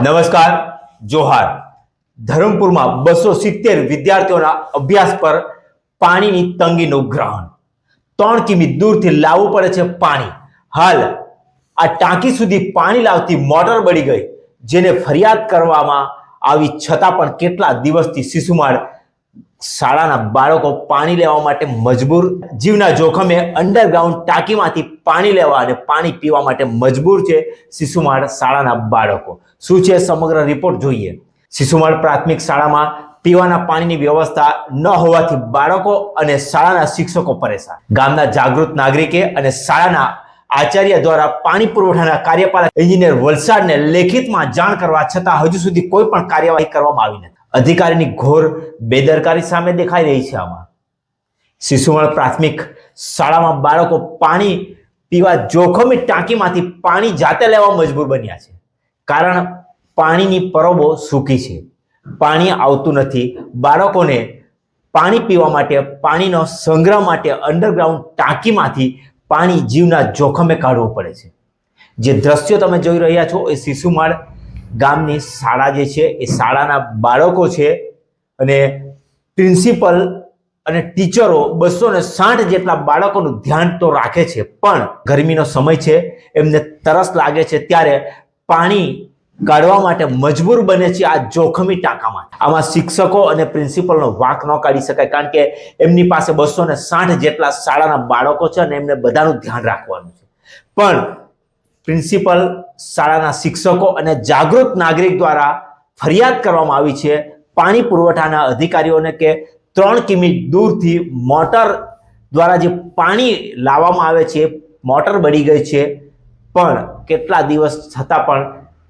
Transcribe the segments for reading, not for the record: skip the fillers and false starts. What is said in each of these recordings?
નમસ્કાર, જોહાર. ધરમપુરમાં 270 વિદ્યાર્થીઓના અભ્યાસ પર પાણીની તંગીનું ગ્રહણ. 3 કિમી દૂરથી લાવવું પડે છે પાણી. હાલ આ ટાંકી સુધી પાણી લાવતી મોટર બળી ગઈ, જેને ફરિયાદ કરવામાં આવી છતાં પણ કેટલા દિવસથી શિશુમાળ શાળાના બાળકો પાણી લેવા માટે મજબૂર. જીવના જોખમે અંડરગ્રાઉન્ડ ટાંકીમાંથી પાણી લેવા અને પાણી પીવા માટે મજબૂર છે શિશુમાળ શાળાના બાળકો. શું છે સમગ્ર રિપોર્ટ જોઈએ. શિશુમાળ પ્રાથમિક શાળામાં પીવાના પાણીની વ્યવસ્થા ન હોવાથી બાળકો અને શાળાના શિક્ષકો પરેશાન. ગામના જાગૃત નાગરિકે અને શાળાના આચાર્ય દ્વારા પાણી પુરવઠાના કાર્યપાલક એન્જિનિયર વલસાડને લેખિતમાં જાણ કરવા છતાં હજુ સુધી કોઈ પણ કાર્યવાહી કરવામાં આવી નથી. અધિકારીની ઘોર બેદરકારી સામે દેખાઈ રહી છે. આમાં શિશુમાળ પ્રાથમિક શાળામાં બાળકો પાણી પીવા જોખમી ટાંકીમાંથી પાણી જાતે લેવા મજબૂર બન્યા છે. કારણ પાણીની પરબો સૂકી છે, પાણી આવતું નથી. બાળકોને પાણી પીવા માટે, પાણીનો સંગ્રહ માટે અંડરગ્રાઉન્ડ ટાંકીમાંથી પાણી જીવના જોખમે કાઢવું પડે છે. જે દ્રશ્યો તમે જોઈ રહ્યા છો એ શિશુમાળ ગામની શાળા જે છે એ શાળાના બાળકો છે અને પ્રિન્સિપલ અને ટીચરો 260 જેટલા બાળકોનું ધ્યાન તો રાખે છે, પણ ગરમીનો સમય છે, એમને તરસ લાગે છે ત્યારે પાણી કાઢવા માટે મજબૂર બને છે આ જોખમી ટાંકામાં. આમાં શિક્ષકો અને પ્રિન્સિપલનો વાંક ન કાઢી શકાય, કારણ કે એમની પાસે 260 જેટલા શાળાના બાળકો છે અને એમને બધાનું ધ્યાન રાખવાનું છે. પણ પ્રિન્સિપલ, શાળાના શિક્ષકો અને જાગૃત નાગરિક દ્વારા ફરિયાદ કરવામાં આવી છે પાણી પુરવઠાના અધિકારીઓને કે 3 કિમી દૂરથી મોટર દ્વારા જે પાણી લાવવામાં આવે છે, મોટર બળી ગઈ છે, પણ કેટલા દિવસ છતાં પણ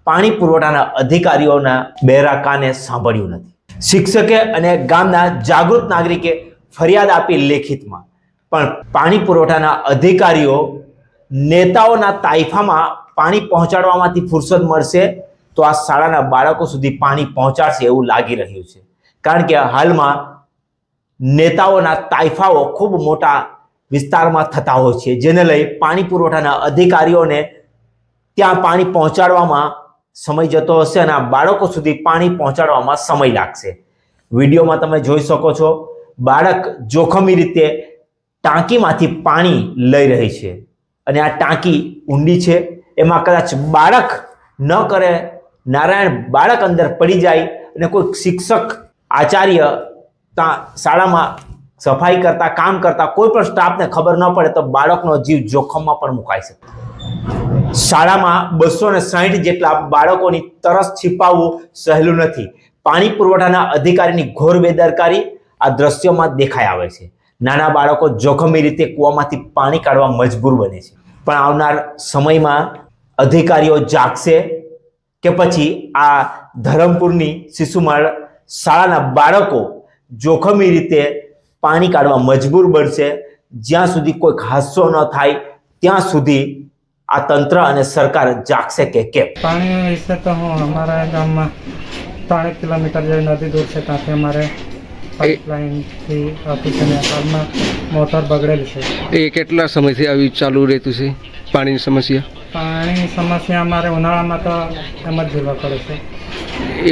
પાણી પુરવઠાના અધિકારીઓના બહેરા કાને સાંભળ્યું નથી. શિક્ષકે અને ગામના જાગૃત નાગરિકે ફરિયાદ આપી લેખિતમાં, પણ પાણી પુરવઠાના અધિકારીઓ નેતાઓના તાઇફામાં પાણી પહોંચાડવામાંથી ફુરસદ મળશે તો આ શાળાના બાળકો સુધી પાણી પહોંચાડશે એવું લાગી રહ્યું છે. કારણ કે હાલમાં નેતાઓના તાઇફાઓ ખૂબ મોટા વિસ્તારમાં થતા હોય છે, જેને લઈ પાણી પુરવઠાના અધિકારીઓને ત્યાં પાણી પહોંચાડવામાં સમય જતો હશે અને આ બાળકો સુધી પાણી પહોંચાડવામાં સમય લાગશે. વિડીયોમાં તમે જોઈ શકો છો, બાળક જોખમી રીતે ટાંકીમાંથી પાણી લઈ રહી છે અને આ ટાંકી ઊંડી છે. એમાં કદાચ બાળક ન કરે નારાયણ, બાળક અંદર પડી જાય અને કોઈ શિક્ષક, આચાર્ય શાળામાં સફાઈ કરતા, કામ કરતા કોઈ પણ સ્ટાફને ખબર ન પડે તો બાળકનો જીવ જોખમમાં પણ મુકાઈ શકે. શાળામાં 260 જેટલા બાળકોની તરસ छिपाવવું સહેલું નથી. પાણી પુરવઠાના અધિકારીની ઘોર બેદરકારી આ દ્રશ્યોમાં દેખાઈ આવે છે. નાના બાળકો જોખમી રીતે કૂવામાંથી પાણી કાઢવા મજબૂર બને છે. પણ આવનાર સમયમાં અધિકારીઓ જાગશે કે પછી આ ધરમપુરની શિશુમાળ શાળાના બાળકો જોખમી રીતે પાણી કાઢવા મજબૂર બનશે? જ્યાં સુધી કોઈ હાદસો ન થાય ત્યાં સુધી આ તંત્ર અને સરકાર જાગશે કે કેમ? પાણી વિશે તો હું અમારા ગામમાં 3 કિલોમીટર જેવી નદી દૂર છે, ત્યાંથી અમારે પાઇપલાઇનથી ઓફિસને હાલમાં મોટર બગડેલી છે. એ કેટલા સમયથી આવી ચાલુ રહેતું છે પાણીની સમસ્યા? પાણીની સમસ્યા અમારે ઉનાળામાં તો એમ જ ઝીલવા પડે છે.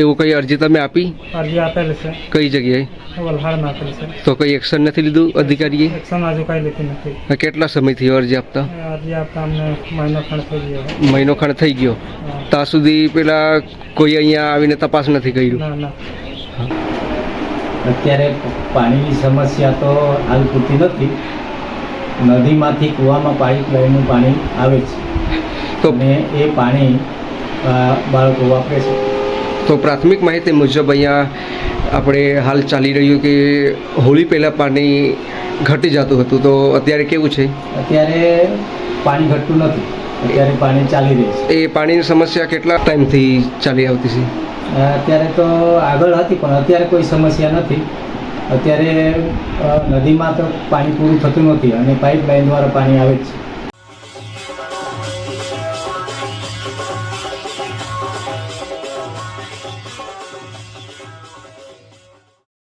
એવું કઈ અરજી તમે આપી? અરજી આપેલી છે. કઈ જગ્યાએ? વલહાડમાં આપેલી છે. તો કઈ એક્શન નથી લીધું અધિકારીએ? એક્શન હજુ કંઈ લીધી નથી. કેટલા સમયથી અરજી આપતા? અરજી આપતા અમને મહિનો ખણ થઈ ગયો. મહિનો ખણ થઈ ગયો. ત્યાં સુધી પેલા કોઈ અહીંયા આવીને તપાસ નથી કર્યું? ના ના. અત્યારે પાણીની સમસ્યા તો હાલ પૂરતી નથી. નદીમાંથી કૂવામાં પાઇપલાઇનનું પાણી આવે છે તો અને એ પાણી બાળકો વાપરે છે. તો પ્રાથમિક માહિતી મુજબ અહીંયા આપણે હાલ ચાલી રહ્યું કે હોળી પહેલાં પાણી ઘટી જતું હતું, તો અત્યારે કેવું છે? અત્યારે પાણી ઘટતું નથી, અત્યારે પાણી ચાલી રહી છે. એ પાણીની સમસ્યા કેટલા ટાઈમથી ચાલી આવતી છે? અત્યારે તો આગળ હતી પણ અત્યારે કોઈ સમસ્યા નથી. અત્યારે નદીમાં તો પાણી પૂરું થતું નથી અને પાઇપલાઇન દ્વારા પાણી આવે જ છે.